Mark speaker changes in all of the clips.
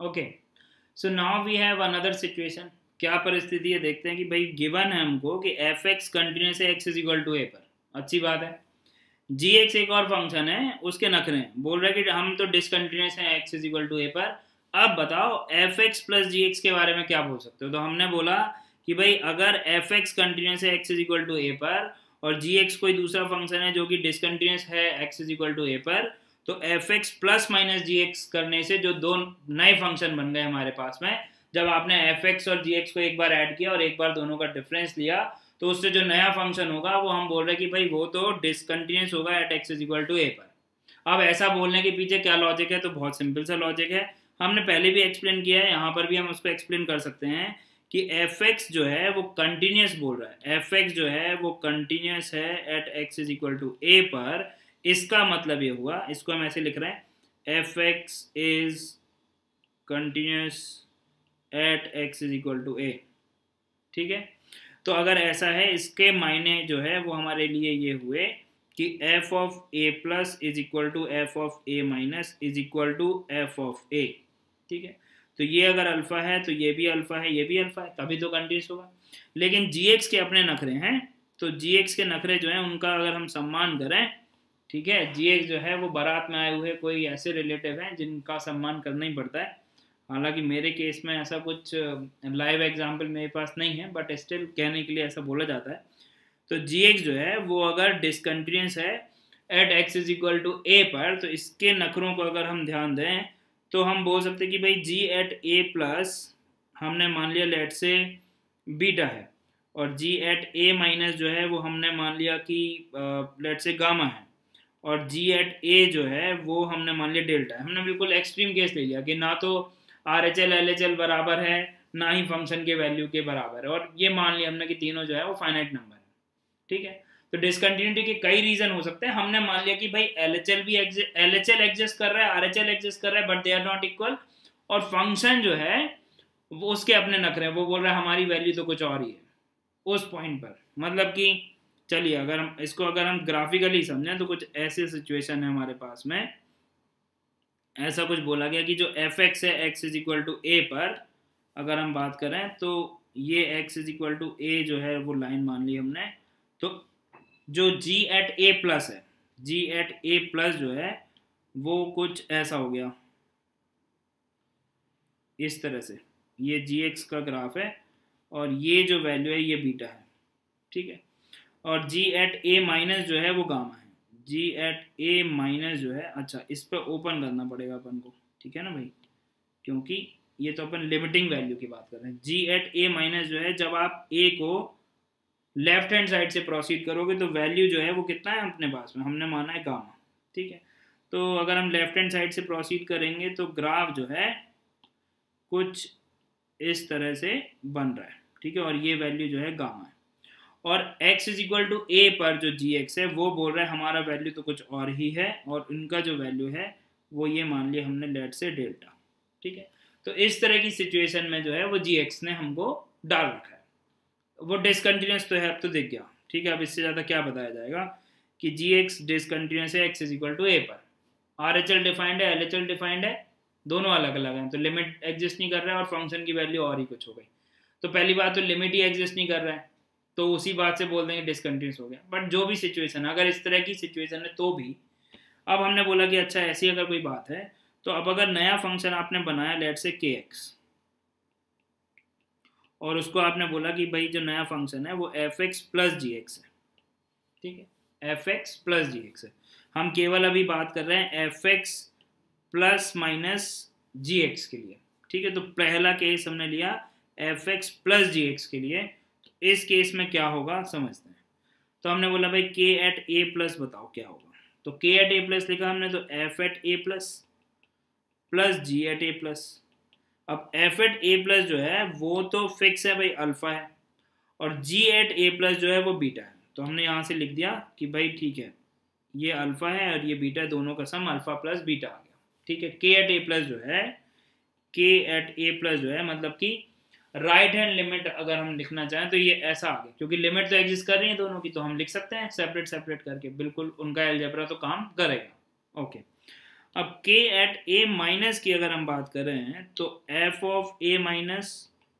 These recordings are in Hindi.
Speaker 1: Okay, so now we have another situation. क्या परिस्थिति है देखते हैं कि भाई गिवन है हमको कि एफ एक्स कंटिन्यूस है x is equal to a पर, अच्छी बात है। जी एक्स एक और फंक्शन है, उसके नखरे हैं, बोल रहे हैं कि हम तो डिसकंटिन्यूस हैं x is equal to a पर। अब बताओ एफ एक्स प्लस जी एक्स के बारे में क्या बोल सकते हो। तो हमने बोला कि भाई अगर एफ एक्स कंटिन्यूस है x is equal to a पर और जी एक्स कोई दूसरा फंक्शन है जो कि डिसकंटिन्यूस है x is equal to a पर, तो एफ एक्स प्लस माइनस जी एक्स करने से जो दो नए फंक्शन बन गए हमारे पास में, जब आपने एफ एक्स और जी एक्स को एक बार ऐड किया और एक बार दोनों का डिफरेंस लिया, तो उससे जो नया फंक्शन होगा वो हम बोल रहे हैं कि भाई वो तो डिसकंटिन्यूस होगा at x is equal to a पर। अब ऐसा बोलने के पीछे क्या लॉजिक है, तो बहुत सिंपल सा लॉजिक है, हमने पहले भी एक्सप्लेन किया है, यहाँ पर भी हम उसको एक्सप्लेन कर सकते हैं कि एफ एक्स जो है वो कंटिन्यूस बोल रहा है, एफ एक्स जो है वो कंटिन्यूस है at x is equal to a पर। इसका मतलब ये हुआ, इसको हम ऐसे लिख रहे हैं, f x is continuous at x is equal to a. ठीक है, तो अगर ऐसा है, इसके मायने जो है वो हमारे लिए ये हुए कि f of a plus is equal to f of a minus is equal to f of a. ठीक है, तो ये अगर अल्फा है तो ये भी अल्फा है, ये भी अल्फा है, तभी तो कंटिन्यूस होगा। लेकिन जी एक्स के अपने नखरे हैं, तो जी एक्स के नखरे जो हैं उनका अगर हम सम्मान करें, ठीक है, जी एक्स जो है वो बारात में आए हुए कोई ऐसे रिलेटिव हैं जिनका सम्मान करना ही पड़ता है। हालांकि मेरे केस में ऐसा कुछ लाइव एग्जाम्पल मेरे पास नहीं है, बट स्टिल कहने के लिए ऐसा बोला जाता है। तो जी एक्स जो है वो अगर डिसकंटिन्यूस है at x is equal to a पर, तो इसके नखरों को अगर हम ध्यान दें तो हम बोल सकते हैं कि भाई जी एट ए प्लस हमने मान लिया लेट से बीटा है, और जी एट ए माइनस जो है वो हमने मान लिया कि लेट से गामा है, और जी एट ए जो है वो हमने मान लिया डेल्टा है। हमने बिल्कुल एक्सट्रीम केस ले लिया कि ना तो R H L L H L बराबर है, ना ही फंक्शन के वैल्यू के बराबर है, और ये मान लिया हमने कि तीनों जो है वो फाइनाइट नंबर है। ठीक है, तो डिसकंटिन्यूटी के कई रीजन हो सकते हैं। हमने मान लिया कि भाई एल एच एल एग्जिस्ट कर रहा है, आर एच एल एग्जिस्ट कर रहा है, but they are not equal, और फंक्शन जो है वो उसके अपने नखरे हैं, वो बोल रहा है हमारी वैल्यू तो कुछ और ही है उस पॉइंट पर। मतलब कि चलिए अगर हम इसको अगर हम ग्राफिकली समझें तो कुछ ऐसे सिचुएशन है हमारे पास में, ऐसा कुछ बोला गया कि जो एफ एक्स है x is equal to a पर अगर हम बात करें, तो ये एक्स इज इक्वल टू ए जो है वो लाइन मान ली हमने, तो जो जी एट ए प्लस है, जी एट ए प्लस जो है वो कुछ ऐसा हो गया इस तरह से, ये जी एक्स का ग्राफ है और ये जो वैल्यू है ये बीटा है। ठीक है, और जी एट ए माइनस जो है वो गामा है, जी एट ए माइनस जो है, अच्छा इस पर ओपन करना पड़ेगा अपन को, ठीक है ना भाई, क्योंकि ये तो अपन लिमिटिंग वैल्यू की बात कर रहे हैं। जी एट ए माइनस जो है जब आप ए को लेफ्ट हैंड साइड से प्रोसीड करोगे तो वैल्यू जो है वो कितना है अपने पास में, हमने माना है गामा। ठीक है, तो अगर हम लेफ्ट हैंड साइड से प्रोसीड करेंगे तो ग्राफ जो है कुछ इस तरह से बन रहा है। ठीक है, और ये वैल्यू जो है गामा है, और x is equal to a पर जो जी एक्स है वो बोल रहा है हमारा वैल्यू तो कुछ और ही है, और इनका जो वैल्यू है वो ये मान लिया हमने लेट से डेल्टा। ठीक है, तो इस तरह की सिचुएशन में जो है वो जी एक्स ने हमको डाल रखा है, वो डिसकंटिन्यूस तो है, अब तो दिख गया। ठीक है, अब इससे ज़्यादा क्या बताया जाएगा कि जी एक्स डिसकंटिन्यूस है x is equal to a पर, आर एच एल डिफाइंड है, एल एच एल डिफाइंड है, दोनों अलग अलग हैं, तो लिमिट एग्जिस्ट नहीं कर रहा है और फंक्शन की वैल्यू और ही कुछ हो गई। तो पहली बात तो लिमिट ही एग्जिस्ट नहीं कर रहा है, तो उसी बात से बोल देंगे डिसकंटिन्यूस हो गया। बट जो भी सिचुएशन, अगर इस तरह की सिचुएशन है तो भी, अब हमने बोला कि अच्छा ऐसी अगर कोई बात है, तो अब अगर नया फंक्शन आपने बनाया लेट से के एक्स, और उसको आपने बोला कि भाई जो नया फंक्शन है वो एफ एक्स प्लस जी एक्स है। ठीक है, एफ एक्स प्लस जी एक्स है, हम केवल अभी बात कर रहे हैं एफ एक्स प्लस माइनस जी एक्स के लिए। ठीक है, तो पहला केस हमने लिया एफ एक्स प्लस जी एक्स के लिए, इस केस में क्या होगा समझते हैं। तो हमने बोला भाई के एट ए प्लस बताओ क्या होगा, तो के एट ए प्लस लिखा हमने, तो F at a plus plus g at a plus. अब एफ एट ए प्लस जो है वो तो फिक्स है भाई, अल्फा है, और जी एट ए प्लस जो है वो बीटा है, तो हमने यहाँ से लिख दिया कि भाई ठीक है ये अल्फा है और ये बीटा, दोनों का सम अल्फा प्लस बीटा आ गया। ठीक है, के एट ए प्लस जो है, के एट ए प्लस जो है मतलब कि राइट हैंड लिमिट अगर हम लिखना चाहें तो ये ऐसा आ गया, क्योंकि लिमिट तो एग्जिस्ट कर रही है दोनों की, तो हम लिख सकते हैं सेपरेट सेपरेट करके, बिल्कुल उनका एलजेब्रा तो काम करेगा। ओके, अब k एट a माइनस की अगर हम बात कर रहे हैं तो f of a minus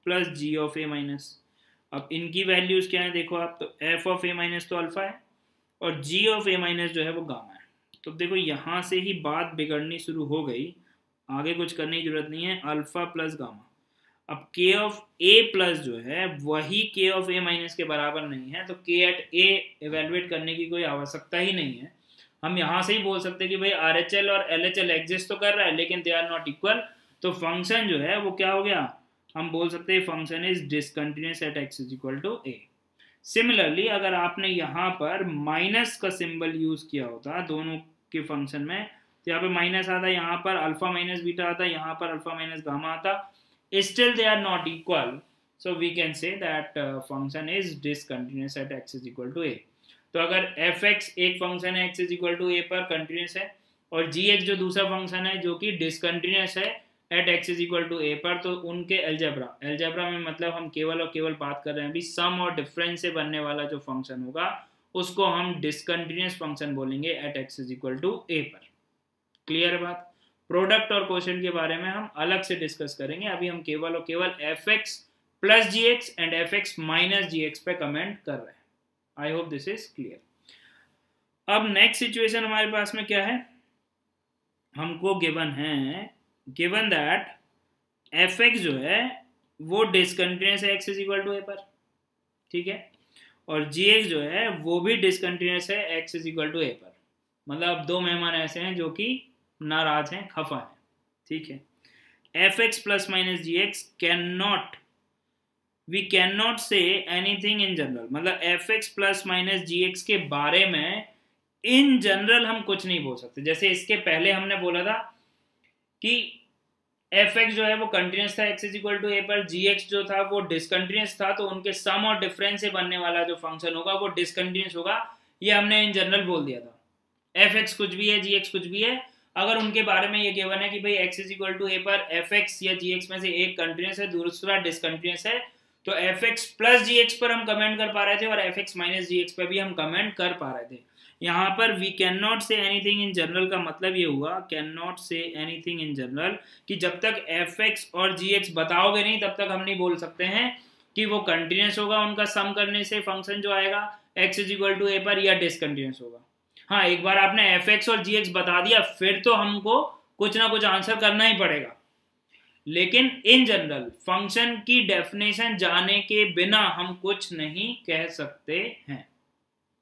Speaker 1: plus g of a minus, अब इनकी वैल्यूज क्या है देखो आप, तो f ऑफ a माइनस तो अल्फा है और g ऑफ a माइनस जो है वो गामा है। तो देखो यहाँ से ही बात बिगड़नी शुरू हो गई, आगे कुछ करने की जरूरत नहीं है, अल्फा प्लस गामा। अब k ऑफ a प्लस जो है वही k ऑफ a माइनस के बराबर नहीं है, तो k एट a एवेलुएट करने की कोई आवश्यकता ही नहीं है। हम यहाँ से ही बोल सकते हैं कि भाई RHL और LHL एग्जिस्ट तो कर रहा है लेकिन दे आर नॉट इक्वल, तो फंक्शन जो है वो क्या हो गया, हम बोल सकते हैं function is discontinuous at x is equal to a। Similarly अगर आपने यहाँ पर माइनस का सिंबल यूज किया होता दोनों के फंक्शन में, तो यहाँ पे माइनस आता, यहाँ पर अल्फा माइनस बीटा आता, यहाँ पर अल्फा माइनस गामा आता, still they are not equal, so we can say that function is discontinuous at x is equal to a। तो अगर fx एक फंक्शन है x is equal to a पर कंटिन्यूस है, और gx जो दूसरा फंक्शन है जो कि डिसकंटिन्यूस है at x is equal to a पर, तो उनके एल्जेब्रा में मतलब हम केवल और केवल बात कर रहे हैं अभी सम और डिफरेंस से बनने वाला जो फंक्शन होगा उसको हम डिसकंटिन्यूस फंक्शन बोलेंगे at x is equal to a पर। क्लियर बात? प्रोडक्ट और क्वोशिएंट के बारे में हम अलग से डिस्कस करेंगे, अभी हम केवल और केवल fx plus gx and fx minus gx पे कमेंट कर रहे हैं। I hope this is clear. अब नेक्स्ट सिचुएशन हमारे पास में क्या है, हमको गिवन है, गिवन दैट fx जो है वो डिसकंटिन्यूअस है x is equal to a पर, ठीक है, और gx जो है वो भी डिसकंटिन्यूअस है x is equal to a पर। मतलब अब दो मेहमान ऐसे हैं जो कि नाराज हैं, खफा हैं, ठीक है। fx plus minus gx can not, we can not say anything in general, मतलब fx प्लस माइनस gx के बारे में इन जनरल हम कुछ नहीं बोल सकते। जैसे इसके पहले हमने बोला था कि fx जो है वो कंटिन्यूस था x is equal to a पर, gx जो था वो डिसकंटिन्यूस था, तो उनके सम और डिफरेंस से बनने वाला जो फंक्शन होगा वो डिसकंटिन्यूस होगा, ये हमने इन जनरल बोल दिया था। fx कुछ भी है, gx कुछ भी है, अगर उनके बारे में ये गिवन है कि भाई x is equal to a पर fx या gx में से एक कंटिन्यूस है दूसरा डिसकंटिन्यूस है, तो fx प्लस gx पर हम कमेंट कर पा रहे थे और fx माइनस gx पर भी हम कमेंट कर पा रहे थे। यहाँ पर we can not say anything in general का मतलब ये हुआ, can not say anything in general, कि जब तक fx और gx बताओगे नहीं तब तक हम नहीं बोल सकते हैं कि वो कंटिन्यूस होगा उनका सम करने से फंक्शन जो आएगा x is equal to a पर, या डिसकंटिन्यूस होगा। हाँ, एक बार आपने fx और gx बता दिया फिर तो हमको कुछ ना कुछ आंसर करना ही पड़ेगा, लेकिन इन जनरल फंक्शन की डेफिनेशन जाने के बिना हम कुछ नहीं कह सकते हैं।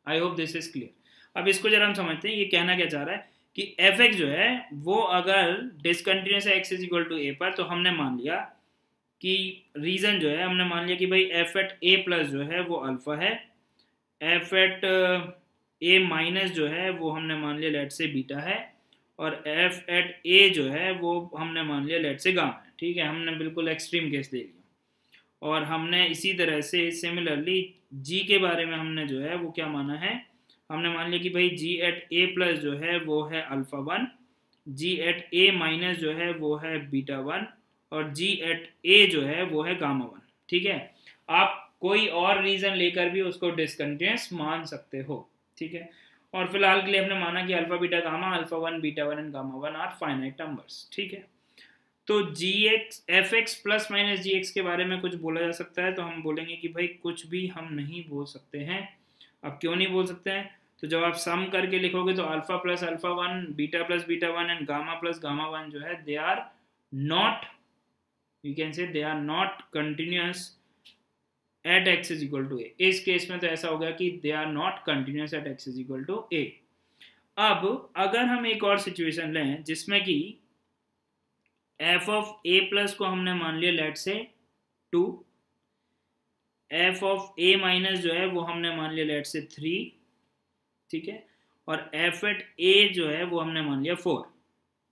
Speaker 1: I hope this is clear. अब इसको जरा हम समझते हैं, ये कहना क्या चाह रहा है कि fx जो है वो अगर डिसकंटिन्यूअस है x is equal to a पर, तो हमने मान लिया कि रीजन जो है हमने मान लिया कि भाई f एट a प्लस जो है वो अल्फा है, f एट a माइनस जो है वो हमने मान लिया लेट से बीटा है, और f एट a जो है वो हमने मान लिया लेट से गामा है, ठीक है। हमने बिल्कुल एक्सट्रीम केस ले लिया, और हमने इसी तरह से सिमिलरली g के बारे में हमने जो है वो क्या माना है, हमने मान लिया कि भाई g एट a प्लस जो है वो है alpha 1, g at a minus जो है वो है बीटा 1, और g एट a जो है वो है गामा 1, ठीक है। आप कोई और रीजन लेकर भी उसको डिसकंटिन्यूअस मान सकते हो, ठीक है। और फिलहाल के लिए हमने माना कि alpha beta gamma, alpha 1 beta 1 and gamma 1 are finite numbers, ठीक है। तो gx fx plus minus gx के बारे में कुछ बोला जा सकता है, तो हम बोलेंगे कि भाई कुछ भी हम नहीं बोल सकते हैं। अब क्यों नहीं बोल सकते हैं, तो जब आप सम करके लिखोगे तो alpha plus alpha 1 beta plus beta 1 and gamma plus gamma 1 जो है they are not, you can say they are not continuous at x is equal to a। इस केस में तो ऐसा हो गया कि they are not continuous at x is equal to a। अब अगर हम एक और सिचुएशन लें जिसमें कि f ऑफ a प्लस को हमने मान लिया लेट से 2, f ऑफ a माइनस जो है वो हमने मान लिया लेट से 3, ठीक है, और f एट a जो है वो हमने मान लिया 4,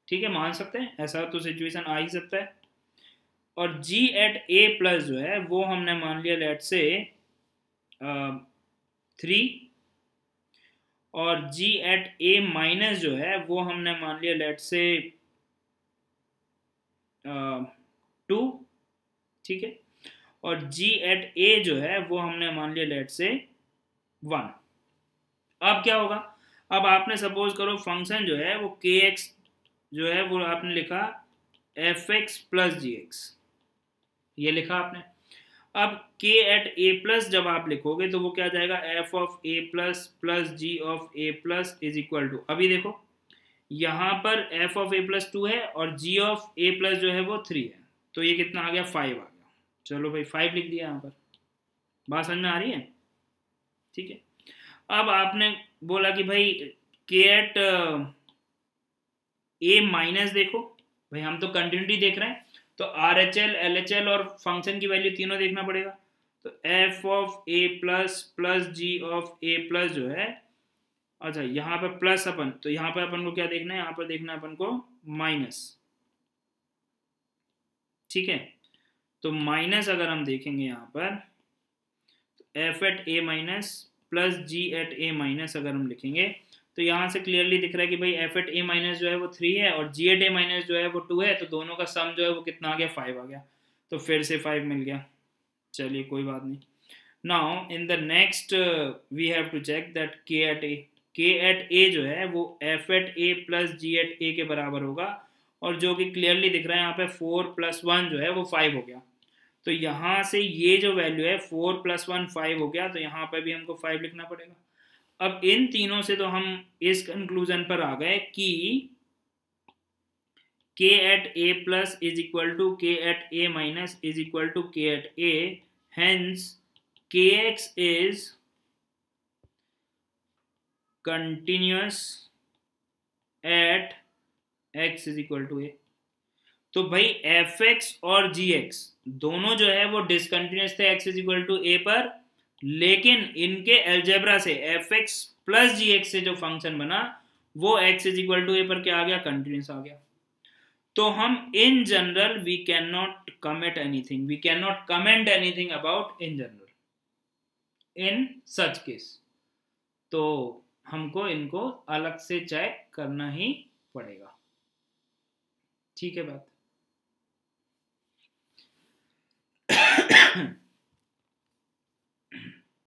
Speaker 1: ठीक है। मान सकते हैं, ऐसा तो सिचुएशन आ ही सकता है। और g एट a प्लस जो है वो हमने मान लिया लेट से 3, और g एट a माइनस जो है वो हमने मान लिया लेट से 2, ठीक है, और g एट a जो है वो हमने मान लिया लेट से 1। अब क्या होगा, अब आपने सपोज करो फंक्शन जो है वो kx जो है वो आपने लिखा एफ एक्स प्लस जी एक्स, ये लिखा आपने। अब k एट ए प्लस जब आप लिखोगे तो वो क्या जाएगा, f of a plus plus g of a plus is equal to, अभी देखो यहाँ पर एफ ऑफ ए प्लस 2 है और जी ऑफ ए प्लस जो है वो 3 है, तो ये कितना आ गया, 5 आ गया। चलो भाई 5 लिख दिया यहाँ पर, बात समझ में आ रही है, ठीक है। अब आपने बोला कि भाई के एट ए माइनस, देखो भाई हम तो कंटिन्यूटी देख रहे हैं, तो R H L L H L और फंक्शन की वैल्यू तीनों देखना पड़ेगा। तो f of a plus plus g of a plus जो है, अच्छा यहाँ पर प्लस अपन, तो यहाँ पर अपन को क्या देखना है, यहाँ पर देखना है अपन को माइनस, ठीक है। तो माइनस अगर हम देखेंगे यहाँ पर F at A minus plus g at A minus अगर हम लिखेंगे तो यहाँ से क्लियरली दिख रहा है कि भाई एफ एट ए माइनस जो है वो 3 है और जी एट ए माइनस जो है वो 2 है, तो दोनों का सम जो है वो कितना आ गया, 5 आ गया। तो फिर से 5 मिल गया, चलिए कोई बात नहीं। Now in the next we have to check that k at a जो है वो f at a plus g at a के बराबर होगा, और जो कि क्लियरली दिख रहा है यहाँ पे 4 + 1 जो है वो 5 हो गया। तो यहाँ से ये जो वैल्यू है 4 + 1 5 हो गया, तो यहाँ पर भी हमको 5 लिखना पड़ेगा। अब इन तीनों से तो हम इस कंक्लूजन पर आ गए कि k at a plus is equal to k at a minus is equal to k at a, hence kx is continuous at x is equal to a। तो भाई fx और gx दोनों जो है वो डिसकंटिन्यूअस थे x is equal to a पर, लेकिन इनके अलजेब्रा से fx प्लस gx से जो फंक्शन बना वो x is equal to a पर क्या आ गया, कंटिन्यूअस आ गया। तो हम in general we can not comment anything, we can not comment anything about in general in such case, तो हमको इनको अलग से चेक करना ही पड़ेगा, ठीक है बात।